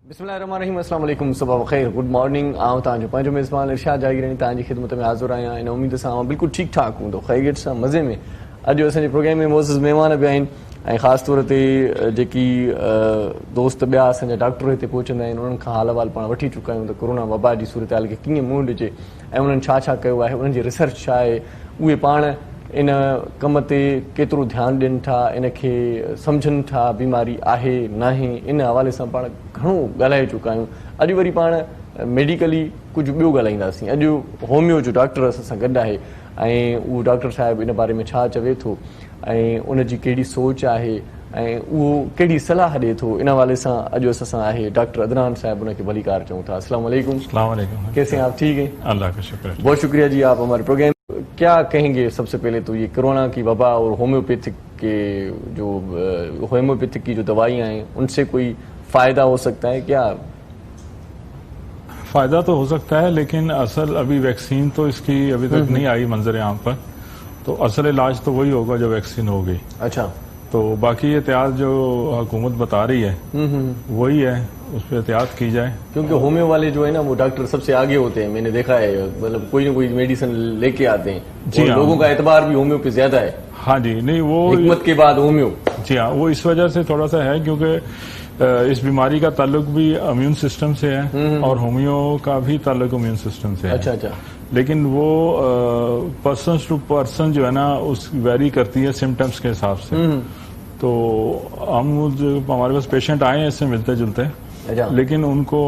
بسم اللہ الرحمن الرحیم. السلام علیکم, صبح بخیر, گڈ مارنننگ. آؤں تانجو پنجو میزبان ارشاد جاگیرانی تانجی خدمت میں حاضر آیا ان امید سان بالکل ٹھیک ٹھاک ہوں تو خیریت سان مزے میں. اج اساں جے پروگرام میں معزز مہمان بھی آئین خاص طور تے جی دوست بیا اصل ڈاکٹر اتنے پہچندا ان کا حال حوال پان وٹھی چکا ہوں تو کورونا وبا کی صورت حال کے کیں منہ ڈجے انہوں چھا کیو ہے, ان کی ریسرچ ہے, وہ پان ان کم تے کیترو دھیان دین تھا, ان کے سمجھن تھا بیماری ہے نہ, ان حوالے سے پان گھنو ڳالھائے چکا ہوں. اج وری پان میڈیکلی کچھ بیو ڳالھائینداسیں. اج ہومیو جو ڈاکٹر اس سان گڈ ہے وہ ڈاکٹر صاحب ان بارے میں چھا چوے تھو, ان کی کیڑی سوچ ہے, وہ کیڑی صلاح دے تو, ان حوالے سے اج اس سان ہے ڈاکٹر عدنان صاحب, ان کے بھلیکار چوں تھا. السلام علیکم. السلام علیکم. کیسے ہیں آپ؟ ٹھیک ہیں, اللہ کا شکر ہے. بہت شکریہ جی. آپ ہمارے پروگرام کیا کہیں گے؟ سب سے پہلے تو یہ کرونا کی وبا اور ہومیوپیتھک کے جو ہومیوپیتھک کی جو دوائیاں ہیں ان سے کوئی فائدہ ہو سکتا ہے کیا؟ فائدہ تو ہو سکتا ہے, لیکن اصل ابھی ویکسین تو اس کی ابھی تک نہیں آئی منظر عام پر, تو اصل علاج تو وہی ہوگا جو ویکسین ہوگی. اچھا, تو باقی احتیاط جو حکومت بتا رہی ہے وہی ہے, اس پہ احتیاط کی جائے. کیونکہ ہومیو والے جو ہے نا وہ ڈاکٹر سب سے آگے ہوتے ہیں, میں نے دیکھا ہے, مطلب کوئی نہ کوئی میڈیسن لے کے آتے ہیں. جی ہاں, لوگوں کا اعتبار بھی ہومیو پہ زیادہ ہے. ہاں جی, نہیں وہ حکمت کے بعد ہومیو. جی ہاں, وہ اس وجہ سے تھوڑا سا ہے کیونکہ اس بیماری کا تعلق بھی امیون سسٹم سے ہے اور ہومیو کا بھی تعلق امیون سسٹم سے ہے. اچھا اچھا, لیکن وہ پرسن ٹو پرسن جو ہے نا اس ویری کرتی ہے سمٹمس کے حساب سے. تو ہم ہمارے پاس پیشنٹ آئے ہیں اس سے ملتے جلتے, لیکن ان کو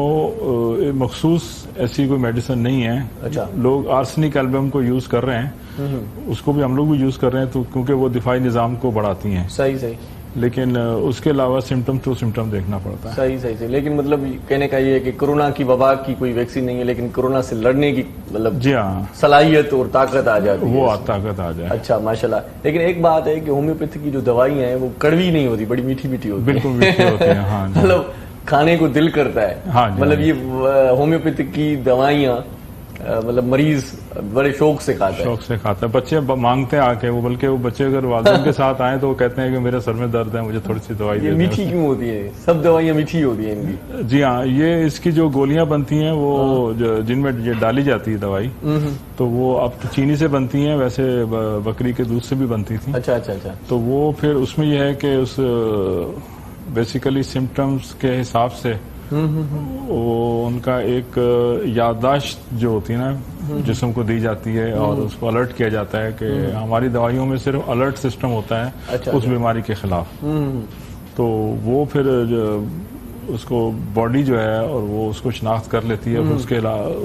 مخصوص ایسی کوئی میڈیسن نہیں ہے. اچھا, لوگ آرسنک البم کو یوز کر رہے ہیں, اس کو بھی ہم لوگ بھی یوز کر رہے ہیں, تو کیونکہ وہ دفاعی نظام کو بڑھاتی ہیں. صحیح صحیح, لیکن اس کے علاوہ سمٹم ٹو سمٹم دیکھنا پڑتا ہے. صحیح صحیح صحیح. لیکن مطلب کہنے کا یہ ہے کہ کورونا کی وبا کی کوئی ویکسین نہیں ہے, لیکن کورونا سے لڑنے کی مطلب جی ہاں صلاحیت اور طاقت آ جاتی ہے, وہ طاقت آ جائے. اچھا ماشاءاللہ. لیکن ایک بات ہے کہ ہومیوپیتھی کی جو دوائیاں ہیں وہ کڑوی نہیں ہوتی, بڑی میٹھی میٹھی ہوتی. بالکل میٹھی ہوتی ہیں. ہاں جی, مطلب کھانے کو دل کرتا ہے. ہاں جی, مطلب یہ ہومیوپیتھی کی دوائیاں مطلب مریض بڑے شوق سے کھاتا ہے. شوق سے کھاتا ہے. بچے مانگتے ہیں آ کے, وہ بلکہ وہ بچے اگر والدین کے ساتھ آئیں تو وہ کہتے ہیں کہ میرے سر میں درد ہے, مجھے تھوڑی سی دوائی دے دیں. میٹھی کیوں ہوتی ہے؟ سب دوائیاں میٹھی ہوتی ہیں ان کی. جی ہاں, یہ اس کی جو گولیاں بنتی ہیں وہ جن میں یہ ڈالی جاتی ہے دوائی, تو وہ اب تو چینی سے بنتی ہیں, ویسے بکری کے دودھ سے بھی بنتی تھی. اچھا اچھا اچھا. تو وہ پھر اس میں یہ ہے کہ اس بیسیکلی سمٹمز کے حساب سے وہ ان کا ایک یادداشت جو ہوتی ہے نا جسم کو دی جاتی ہے, اور اس کو الرٹ کیا جاتا ہے کہ ہماری دوائیوں میں صرف الرٹ سسٹم ہوتا ہے اس بیماری کے خلاف. تو وہ پھر اس کو باڈی جو ہے اور وہ اس کو شناخت کر لیتی ہے,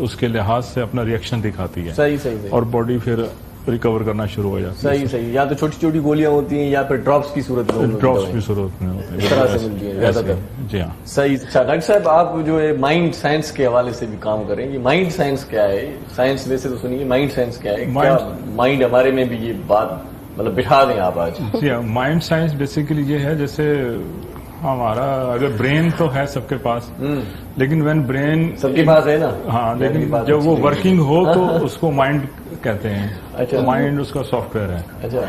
اس کے لحاظ سے اپنا ریئیکشن دکھاتی ہے. صحیح صحیح. اور باڈی پھر ریکور کرنا شروع ہو جاتی ہے. صحیح صحیح. یا تو چھوٹی چھوٹی گولیاں ہوتی ہیں یا پھر ڈراپس کی صورت میں, ڈراپس کی صورت میں ہوتے ہیں, اس طرح سے ملتی ہیں زیادہ تر. جی ہاں. صحیح. اچھا ڈاکٹر صاحب, آپ جو ہے مائنڈ سائنس کے حوالے سے بھی کام کریں گے. مائنڈ سائنس کیا ہے؟ سائنس ویسے تو سنیے, مائنڈ سائنس کیا ہے؟ کیا مائنڈ ہمارے میں بھی یہ بات مطلب بٹھا دیں آپ آج. جی ہاں, مائنڈ سائنس بیسیکلی یہ ہے جیسے ہمارا اگر برین تو ہے سب کے پاس, لیکن وین برین سب کے پاس ہے نا, ہاں, لیکن جب وہ ورکنگ ہو تو اس کو مائنڈ کہتے ہیں. اچھا, مائنڈ اس کا سافٹ ویئر ہے. اچھا.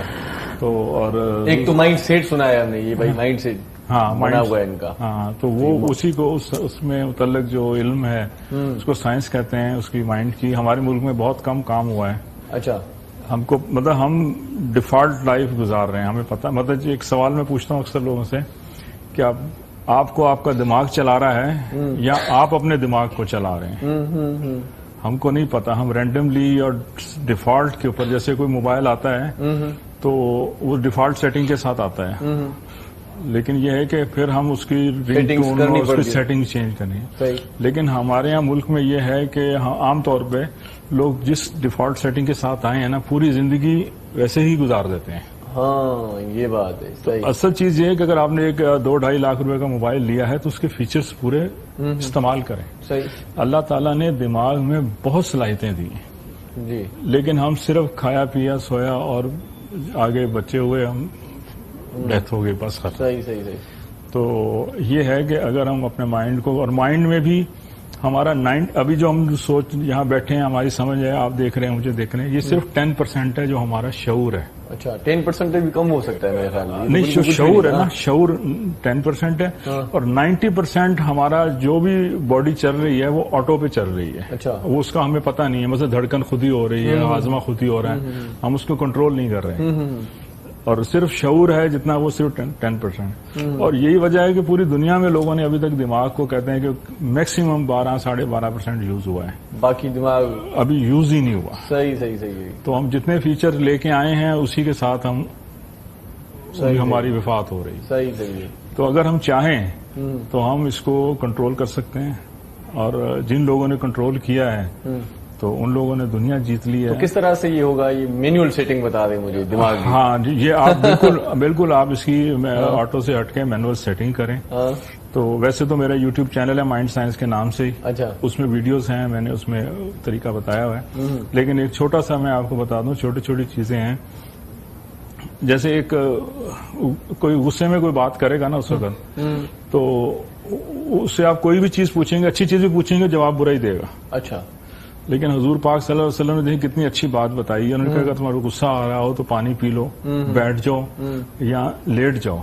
تو اور ایک تو مائنڈ سیٹ سنا ہے ہم نے, یہ بھائی مائنڈ سیٹ بنا ہوا ہے ان کا. ہاں, تو وہ اسی کو اس میں متعلق جو علم ہے اس کو سائنس کہتے ہیں, اس کی مائنڈ کی. ہمارے ملک میں بہت کم کام ہوا ہے. اچھا. ہم کو مطلب ہم ڈیفالٹ لائف گزار رہے ہیں, ہمیں پتہ. مطلب ایک سوال میں پوچھتا ہوں اکثر لوگوں سے کہ آپ کو آپ کا دماغ چلا رہا ہے یا آپ اپنے دماغ کو چلا رہے ہیں. ہم کو نہیں پتا, ہم رینڈملی اور ڈیفالٹ کے اوپر, جیسے کوئی موبائل آتا ہے تو وہ ڈیفالٹ سیٹنگ کے ساتھ آتا ہے, لیکن یہ ہے کہ پھر ہم اس کی رنگ ٹون اور اس کی سیٹنگ چینج کریں. لیکن ہمارے یہاں ملک میں یہ ہے کہ عام طور پہ لوگ جس ڈیفالٹ سیٹنگ کے ساتھ آئے ہیں نا, پوری زندگی ویسے ہی گزار دیتے ہیں. ہاں, یہ بات ہے. صحیح. اصل چیز یہ ہے کہ اگر آپ نے ایک 2-2.5 لاکھ روپے کا موبائل لیا ہے تو اس کے فیچرز پورے استعمال کریں. صحیح. اللہ تعالیٰ نے دماغ میں بہت صلاحیتیں دی ہیں, جی, لیکن ہم صرف کھایا پیا سویا اور آگے بچے ہوئے, ہم ڈیتھ ہو گئی, بس ختم. صحیح صحیح صحیح. تو یہ ہے کہ اگر ہم اپنے مائنڈ کو, اور مائنڈ میں بھی ہمارا ابھی جو ہم سوچ یہاں بیٹھے ہیں, ہماری سمجھ ہے, آپ دیکھ رہے ہیں, مجھے دیکھ رہے ہیں, یہ صرف 10% ہے جو ہمارا شعور ہے. اچھا 10% بھی کم ہو سکتا ہے میرے خیال میں. نہیں جو شعور ہے نا, شعور 10% ہے اور 90% ہمارا جو بھی باڈی چل رہی ہے وہ آٹو پہ چل رہی ہے. اچھا وہ اس کا ہمیں پتہ نہیں ہے, مثلا دھڑکن خود ہی ہو رہی ہے, ہاضمہ خود ہی ہو رہا ہے, ہم اس کو کنٹرول نہیں کر رہے ہیں. اور صرف شعور ہے جتنا وہ صرف 10%. اور یہی وجہ ہے کہ پوری دنیا میں لوگوں نے ابھی تک دماغ کو کہتے ہیں کہ میکسیمم 12-12.5% یوز ہوا ہے, باقی دماغ ابھی یوز ہی نہیں ہوا. صحیح. تو ہم جتنے فیچر لے کے آئے ہیں اسی کے ساتھ ہم ہماری وفات ہو رہی. صحیح. تو اگر ہم چاہیں تو ہم اس کو کنٹرول کر سکتے ہیں, اور جن لوگوں نے کنٹرول کیا ہے تو ان لوگوں نے دنیا جیت لی ہے. تو کس طرح سے یہ ہوگا, یہ مینول سیٹنگ بتا دیں مجھے دماغ کی. ہاں جی, یہ آپ بالکل آپ اس کی آٹو سے ہٹ کے مینول سیٹنگ کریں. تو ویسے تو میرا یوٹیوب چینل ہے مائنڈ سائنس کے نام سے ہی. اچھا اس میں ویڈیوز ہیں, میں نے اس میں طریقہ بتایا ہوا ہے. لیکن ایک چھوٹا سا میں آپ کو بتا دوں, چھوٹی چیزیں ہیں. جیسے ایک کوئی غصے میں کوئی بات کرے گا نا اس وقت, تو اس سے آپ کوئی بھی چیز پوچھیں گے, اچھی چیز بھی پوچھیں گے, جواب برا ہی دے گا. اچھا لیکن حضور پاک صلی اللہ علیہ وسلم نے دیکھی کتنی اچھی بات بتائی ہے. انہوں نے کہا کہ تمہارا غصہ آ رہا ہو تو پانی پی لو, بیٹھ جاؤ یا لیٹ جاؤ.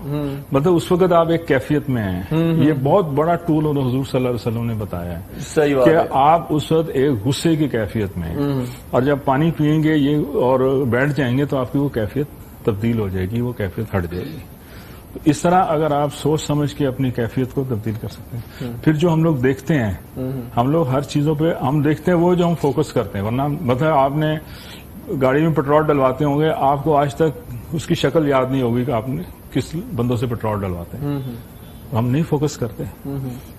مطلب اس وقت آپ ایک کیفیت میں ہیں. یہ بہت بڑا ٹول حضور صلی اللہ علیہ وسلم نے بتایا ہے. صحیح بات کہ ہے. آپ اس وقت ایک غصے کی کیفیت میں ہیں, اور جب پانی پیئیں گے یہ اور بیٹھ جائیں گے تو آپ کی وہ کیفیت تبدیل ہو جائے گی, وہ کیفیت ہٹ جائے گی. تو اس طرح اگر آپ سوچ سمجھ کے اپنی کیفیت کو تبدیل کر سکتے ہیں. پھر جو ہم لوگ دیکھتے ہیں, ہم لوگ ہر چیزوں پہ ہم دیکھتے ہیں وہ جو ہم فوکس کرتے ہیں. ورنہ مطلب آپ نے گاڑی میں پیٹرول ڈلواتے ہوں گے, آپ کو آج تک اس کی شکل یاد نہیں ہوگی کہ آپ نے کس بندوں سے پیٹرول ڈلواتے ہیں. ہم نہیں فوکس کرتے.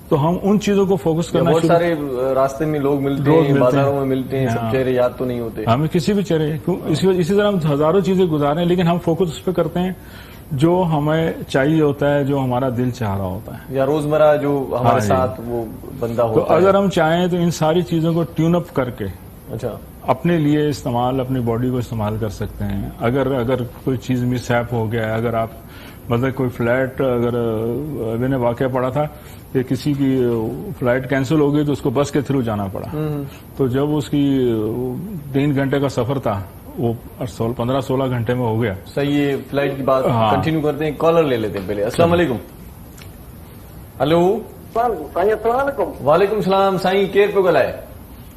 تو ہم ان چیزوں کو فوکس کرنا بہت سارے راستے میں لوگ ملتے ہیں, بازاروں میں ملتے ہیں, سب چہرے یاد تو نہیں ہوتے ہمیں کسی بھی چہرے. اسی طرح ہم ہزاروں چیزیں گزارے ہیں, لیکن ہم فوکس اس پہ کرتے ہیں جو ہمیں چاہیے ہوتا ہے, جو ہمارا دل چاہ رہا ہوتا ہے, یا روزمرہ جو ہمارے ساتھ وہ بندہ ہوتا ہے. تو اگر ہم چاہیں تو ان ساری چیزوں کو ٹیون اپ کر کے اچھا اپنے لیے استعمال, اپنی باڈی کو استعمال کر سکتے ہیں. اگر کوئی چیز مس ہیپ ہو گیا ہے, اگر آپ مطلب کوئی فلائٹ, اگر میں نے واقعہ پڑھا تھا کہ کسی کی فلائٹ کینسل ہو گئی تو اس کو بس کے تھرو جانا پڑا. تو جب اس کی 3 گھنٹے کا سفر تھا وہ 15-16 گھنٹے میں ہو گیا. صحیح ہے. فلائٹ کی بات کنٹینیو کرتے ہیں, کالر لے لیتے ہیں پہلے. السلام علیکم. ہلو سائیں السلام علیکم. وعلیکم السلام. سائیں کیر پہ ڳالهائي؟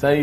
صحیح.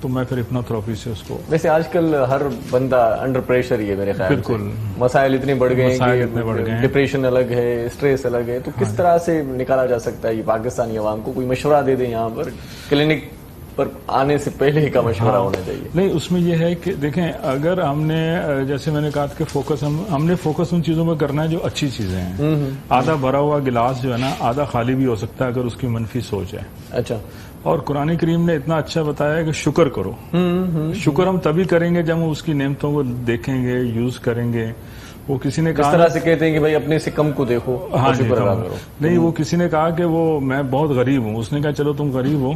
تو میں پھر ہپنوتھراپی سے اس کو. ویسے آج کل ہر بندہ انڈر پریشر ہی ہے میرے خیال سے. بالکل. مسائل اتنے بڑھ گئے ہیں, ڈپریشن الگ ہے, اسٹریس الگ ہے, تو کس طرح سے نکالا جا سکتا ہے یہ پاکستانی عوام کو؟ کوئی مشورہ دے دیں یہاں پر, کلینک پر آنے سے پہلے ہی کا مشورہ ہونا چاہیے. نہیں, اس میں یہ ہے کہ دیکھیں, اگر ہم نے جیسے میں نے کہا کہ فوکس ہم نے فوکس ان چیزوں پہ کرنا ہے جو اچھی چیزیں ہیں. آدھا بھرا ہوا گلاس جو ہے نا آدھا خالی بھی ہو سکتا ہے اگر اس کی منفی سوچ ہے. اچھا. اور قرآن کریم نے اتنا اچھا بتایا ہے کہ شکر کرو. شکر ہم تبھی کریں گے جب ہم اس کی نعمتوں کو دیکھیں گے, یوز کریں گے. وہ کسی نے کہا, اس طرح سے کہتے ہیں کہ بھائی اپنے سے کم کو دیکھو, شکر ادا کرو. نہیں, وہ کسی نے کہا کہ وہ میں بہت غریب ہوں. اس نے کہا چلو تم غریب ہو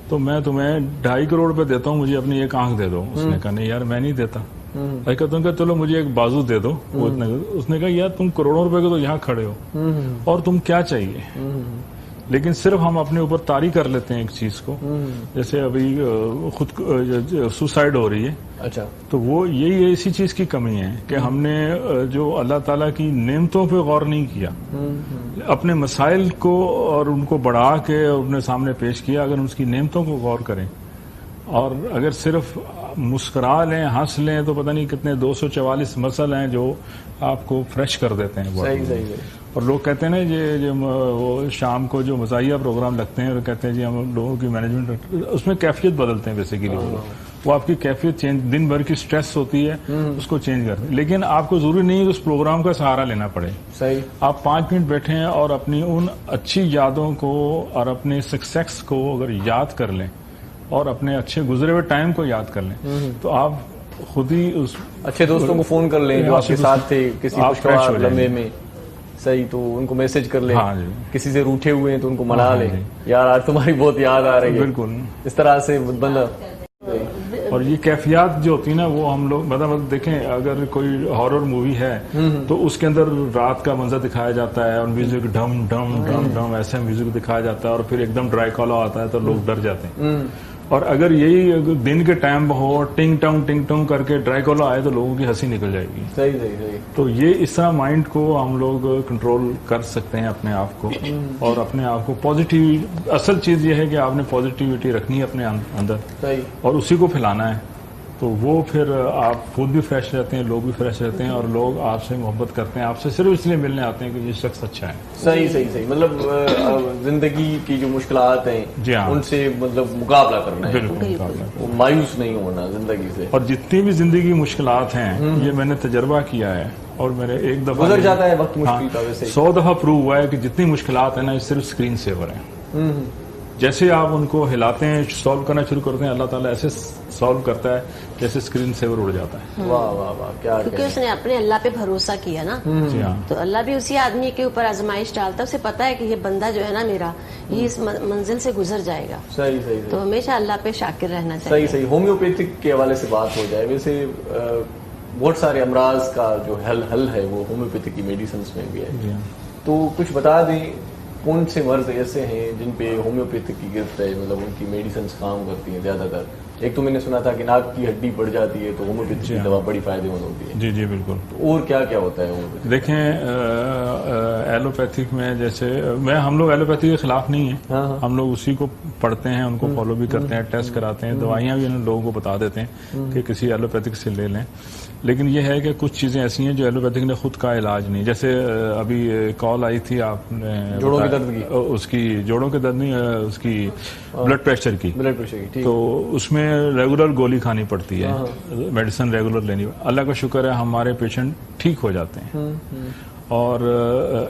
تو میں تمہیں 2.5 کروڑ روپے دیتا ہوں, مجھے اپنی ایک آنکھ دے دو. اس نے کہا نہیں یار میں نہیں دیتا. تم کہ چلو مجھے ایک بازو دے دو. اس نے کہا یار تم کروڑوں روپے کے تو یہاں کھڑے ہو اور تم کیا چاہیے. لیکن صرف ہم اپنے اوپر طاری کر لیتے ہیں ایک چیز کو, جیسے ابھی خود سوسائڈ ہو رہی ہے. اچھا. تو وہ یہی اسی چیز کی کمی ہے کہ ہم نے جو اللہ تعالیٰ کی نعمتوں پہ غور نہیں کیا, اپنے مسائل کو اور ان کو بڑھا کے اپنے سامنے پیش کیا. اگر اس کی نعمتوں کو غور کریں اور اگر صرف مسکرا لیں, ہنس لیں, تو پتہ نہیں کتنے 244 مسئلے ہیں جو آپ کو فریش کر دیتے ہیں. صحیح. اور لوگ کہتے ہیں نا یہ وہ شام کو جو مزاحیہ پروگرام لگتے ہیں اور کہتے ہیں جی ہم لوگوں کی مینجمنٹ, اس میں کیفیت بدلتے ہیں بیسیکلی. وہ آپ کی کیفیت چینج, دن بھر کی سٹریس ہوتی ہے اس کو چینج کرتے ہیں. لیکن آپ کو ضروری نہیں ہے کہ اس پروگرام کا سہارا لینا پڑے. صحیح. آپ 5 منٹ بیٹھیں اور اپنی ان اچھی یادوں کو اور اپنے سکسیس کو اگر یاد کر لیں اور اپنے اچھے گزرے ہوئے ٹائم کو یاد کر لیں تو آپ خود ہی اس اچھے دوستوں کو فون کر لیں جو آپ کے ساتھ تھے کسی خوشگوار لمحے میں. صحیح. تو ان کو میسج کر لیں. کسی سے روٹھے ہوئے ہیں تو ان کو منا لیں, یار آج تمہاری بہت یاد آ رہی ہے. بالکل. اس طرح سے بندہ. اور یہ کیفیات جو ہوتی ہے نا وہ ہم لوگ مطلب دیکھیں, اگر کوئی ہارر مووی ہے تو اس کے اندر رات کا منظر دکھایا جاتا ہے اور میوزک ڈھم ڈھم ڈھم ڈھم ایسے میوزک دکھایا جاتا ہے اور پھر ایک دم ڈرائی کالا آتا ہے تو لوگ ڈر جاتے ہیں. اور اگر یہی دن کے ٹائم ہو ٹنگ ٹنگ کر کے ڈرائی کالا آئے تو لوگوں کی ہنسی نکل جائے گی. صحیح. تو یہ اس طرح مائنڈ کو ہم لوگ کنٹرول کر سکتے ہیں اپنے آپ کو, اور اپنے آپ کو پازیٹیو. اصل چیز یہ ہے کہ آپ نے پازیٹیوٹی رکھنی ہے اپنے اندر. صحیح. اور اسی کو پھیلانا ہے. تو وہ پھر آپ خود بھی فریش رہتے ہیں, لوگ بھی فریش رہتے ہیں, اور لوگ آپ سے محبت کرتے ہیں, آپ سے صرف اس لیے ملنے آتے ہیں کہ یہ شخص اچھا ہے. صحیح. مطلب زندگی کی جو مشکلات ہیں جی ہاں, ان سے مطلب مقابلہ کرنا ہے. بالکل. مایوس نہیں ہونا زندگی سے. اور جتنی بھی زندگی کی مشکلات ہیں یہ میں نے تجربہ کیا ہے, اور میرے ایک دفعہ گزر جاتا ہے وقت مشکل کا. ویسے 100 دفعہ پروو ہوا ہے کہ جتنی مشکلات ہیں نا یہ صرف اسکرین سیور ہیں. جیسے آپ ان کو ہلاتے ہیں, سالو کرنا شروع کرتے ہیں, اللہ تعالیٰ ایسے سالو کرتا ہے جیسے اسکرین سیور اڑ جاتا ہے. واہ کیا, کیونکہ اس نے اپنے اللہ پہ بھروسہ کیا نا. جی ہاں. تو اللہ بھی اسی آدمی کے اوپر آزمائش ڈالتا ہے, اسے پتا ہے کہ یہ بندہ جو ہے نا میرا, یہ اس منزل سے گزر جائے گا. صحیح. تو ہمیشہ اللہ پہ شاکر رہنا چاہیے. صحیح. ہومیوپیتھک کے حوالے سے بات ہو جائے, ویسے بہت سارے امراض کا جو حل ہے وہ ہومیوپیتھک کی میڈیسنس میں بھی ہے. تو کچھ بتا دیں کون سے مرض ایسے ہیں جن پہ ہومیوپیتھک کی گرفت ہے, مطلب ان کی میڈیسنس کام کرتی ہیں زیادہ تر. ایک تو میں نے سنا تھا کہ ناک کی ہڈی بڑھ جاتی ہے تو ہومیوپیتھک کی دوا بڑی فائدے مند ہوتی ہے. جی بالکل. اور کیا ہوتا ہے دیکھیں ایلوپیتھک میں, جیسے ہم لوگ ایلوپیتھی کے خلاف نہیں ہیں, ہم لوگ اسی کو پڑھتے ہیں, ان کو فالو بھی کرتے ہیں, ٹیسٹ کراتے ہیں, دوائیاں بھی لوگوں کو بتا دیتے ہیں کہ کسی ایلوپیتھک سے لے لیں. لیکن یہ ہے کہ کچھ چیزیں ایسی ہیں جو ایلوپیتھک نے خود کا علاج نہیں. جیسے ابھی کال آئی تھی آپ نے جوڑوں کے درد کی, اس کی جوڑوں کے درد نہیں, اس کی بلڈ پریشر کی. تو اس میں ریگولر گولی کھانی پڑتی ہے, میڈیسن ریگولر لینی. اللہ کا شکر ہے ہمارے پیشنٹ ٹھیک ہو جاتے ہیں. اور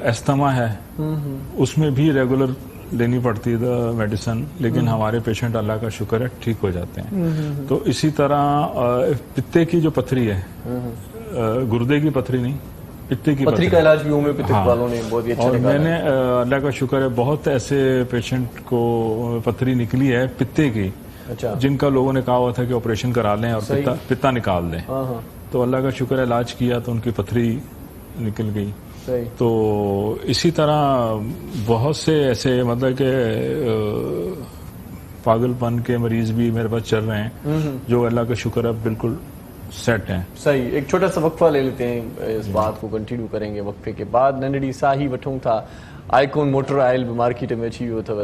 استھما ہے اس میں بھی ریگولر لینی پڑتی ہے میڈیسن, لیکن ہمارے پیشنٹ اللہ کا شکر ہے ٹھیک ہو جاتے ہیں. تو اسی طرح پتے کی جو پتھری ہے, گردے کی پتھری نہیں, پتے کی پتھری کا علاج بھی ہومیوپیتھک والوں نے بہت اچھا نکالا. اور میں نے اللہ کا شکر ہے بہت ایسے پیشنٹ کو پتھری نکلی ہے پتے کی, جن کا لوگوں نے کہا ہوا تھا کہ آپریشن کرا لیں اور پتا نکال دیں. تو اللہ کا شکر ہے علاج کیا تو ان کی پتھری نکل گئی. تو اسی طرح بہت سے ایسے مطلب کہ پاگل پن کے مریض بھی میرے پاس چل رہے ہیں جو اللہ کا شکر ہے بالکل سیٹ ہیں. صحیح. ایک چھوٹا سا وقفہ لے لیتے ہیں, اس بات کو کنٹینیو کریں گے وقفے کے بعد. ننڈی ساہی وٹھوں تھا آئیکون موٹر آئل بھی مارکیٹ میں اچھی ہو تو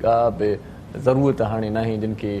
کا بھی ضرورت ہانے نہ جن کے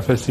FSC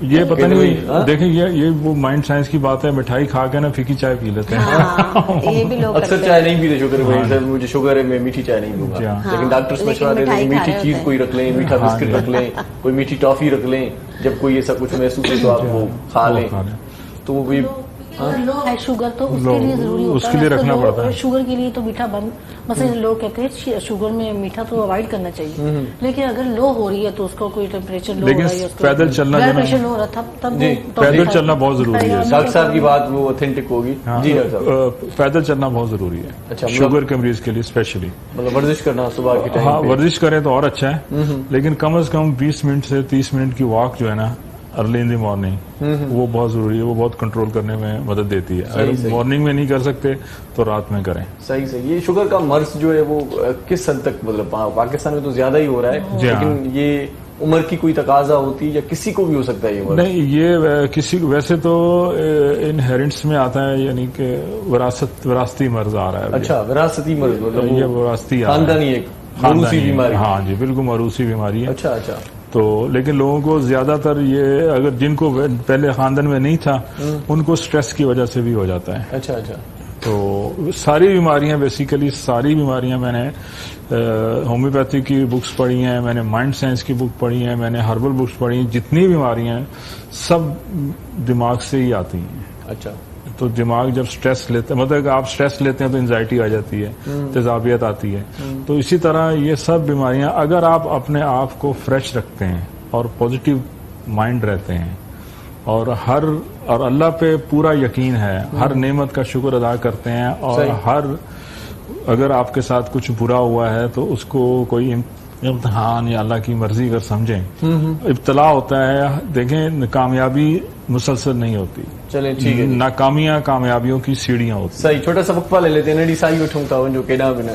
یہ پتہ نہیں دیکھیں یہ وہ مائنڈ سائنس کی بات ہے. مٹھائی کھا کے نا پھیکی چائے پی لیتے ہیں. یہ بھی لوگ اکثر چائے نہیں پیتے شوگر میں. سر مجھے شوگر ہے میں میٹھی چائے نہیں پیوں گا, لیکن ڈاکٹرز مشورہ دیتے ہیں میٹھی چیز کوئی رکھ لیں, میٹھا بسکٹ رکھ لیں, کوئی میٹھی ٹافی رکھ لیں, جب کوئی ایسا کچھ محسوس ہو تو آپ وہ کھا لیں. تو وہ بھی لو ہے شوگر تو اس کے لیے ضروری ہوتا ہے, اس کے لیے رکھنا پڑتا ہے. شوگر کے لیے تو میٹھا بند, مثلا لوگ کہتے ہیں شوگر میں میٹھا تو اوائڈ کرنا چاہیے, لیکن اگر لو ہو رہی ہے تو اس کو کوئی ٹیمپریچر لو ہو رہا ہے, پیدل چلنا پریشر لو ہو رہا تھا تب پیدل چلنا بہت ضروری ہے. ڈاکٹر صاحب کی بات وہ اوتھینٹک ہوگی. جی ڈاکٹر صاحب پیدل چلنا بہت ضروری ہے. اچھا شوگر کے مریض کے لیے اسپیشلی. مطلب ورزش کرنا صبح کے ٹائم. ہاں ورزش کریں تو اور اچھا ہے, لیکن کم از کم 20 منٹ سے 30 منٹ کی واک جو ہے نا ارلی ان دی مارننگ وہ بہت ضروری ہے. وہ بہت کنٹرول کرنے میں مدد دیتی ہے. اگر مارننگ میں نہیں کر سکتے تو رات میں کریں. صحیح صحیح. یہ شوگر کا مرض جو ہے وہ کس حد تک مطلب پاکستان میں تو زیادہ ہی ہو رہا ہے, لیکن یہ عمر کی کوئی تقاضا ہوتی ہے یا کسی کو بھی ہو سکتا ہے یہ مرض؟ نہیں, یہ کسی ویسے تو انہیرنٹس میں آتا ہے, یعنی کہ وراثتی مرض آ رہا ہے. اچھا وراثتی مرض مطلب یہ وراثتی خاندانی ایک موروثی بیماری. ہاں جی بالکل موروثی بیماری ہے. اچھا اچھا. تو لیکن لوگوں کو زیادہ تر یہ اگر جن کو پہلے خاندان میں نہیں تھا ان کو سٹریس کی وجہ سے بھی ہو جاتا ہے. اچھا اچھا. تو ساری بیماریاں بیسیکلی ساری بیماریاں میں نے ہومیوپیتھی کی بکس پڑھی ہیں, میں نے مائنڈ سائنس کی بک پڑھی ہیں, میں نے ہربل بکس پڑھی ہیں. جتنی بیماریاں ہیں سب دماغ سے ہی آتی ہیں. اچھا. تو دماغ جب سٹریس لیتے مطلب آپ سٹریس لیتے ہیں تو انزائٹی آ جاتی ہے, تیزابیت آتی ہے. تو اسی طرح یہ سب بیماریاں اگر آپ اپنے آپ کو فریش رکھتے ہیں اور پازیٹیو مائنڈ رہتے ہیں اور اور اللہ پہ پورا یقین ہے, ہر نعمت کا شکر ادا کرتے ہیں, اور اگر آپ کے ساتھ کچھ برا ہوا ہے تو اس کو کوئی امتحان یا اللہ کی مرضی اگر سمجھیں, ابتلا ہوتا ہے. دیکھیں کامیابی مسلسل نہیں ہوتی, چلیں ٹھیک ہے. ناکامیاں کامیابیوں کی سیڑھیاں ہوتی. صحیح. چھوٹا سا وقفہ لے لیتے ہیں. نڈی سائی وٹھوں تھا جو کیڈا بنا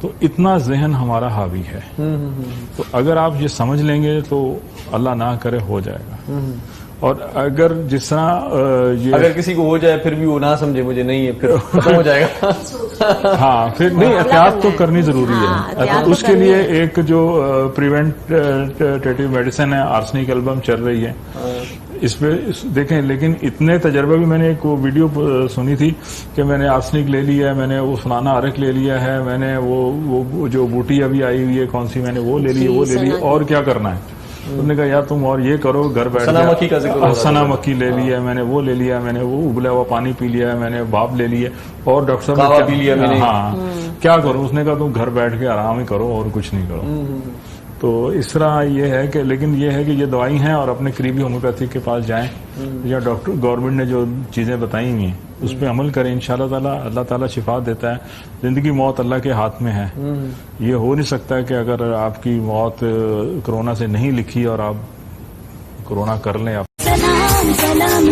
تو اتنا ذہن ہمارا حاوی ہے. تو اگر آپ یہ سمجھ لیں گے تو اللہ نہ کرے ہو جائے گا. اور اگر جس طرح یہ اگر کسی کو ہو جائے پھر بھی وہ نہ سمجھے مجھے نہیں ہے پھر ختم ہو جائے گا. ہاں پھر نہیں، احتیاط تو کرنی ضروری ہے. اس کے لیے ایک جو پریونٹیو میڈیسن ہے آرسنک ایلبم چل رہی ہے، اس پہ دیکھیں. لیکن اتنے تجربے بھی، میں نے ایک ویڈیو سنی تھی کہ میں نے آرسنک لے لیا ہے، میں نے وہ فلانا عرق لے لیا ہے، میں نے وہ جو بوٹی ابھی آئی ہوئی ہے کون سی، میں نے وہ لے لی اور کیا کرنا ہے. انہوں نے کہا یار تم اور یہ کرو گھر بیٹھ سنا مکھی کا ذکر، سنا مکھی لے لی ہے میں نے، وہ لے لیا میں نے، وہ ابلا ہوا پانی پی لیا ہے میں نے، بھاپ لے لی ہے، اور ڈاکٹر صاحب پی لیا میں نے. ہاں کیا کروں. اس نے کہا تم گھر بیٹھ کے آرام ہی کرو اور کچھ نہیں کرو. تو اس طرح یہ ہے کہ، لیکن یہ ہے کہ یہ دوائی ہیں اور اپنے قریبی ہومیوپیتھی کے پاس جائیں یا ڈاکٹر گورنمنٹ نے جو چیزیں بتائی ہوئی ہیں اس پہ عمل کریں. انشاءاللہ تعالی اللہ تعالیٰ شفا دیتا ہے. زندگی موت اللہ کے ہاتھ میں ہے. یہ ہو نہیں سکتا کہ اگر آپ کی موت کرونا سے نہیں لکھی اور آپ کرونا کر لیں. سلام سلام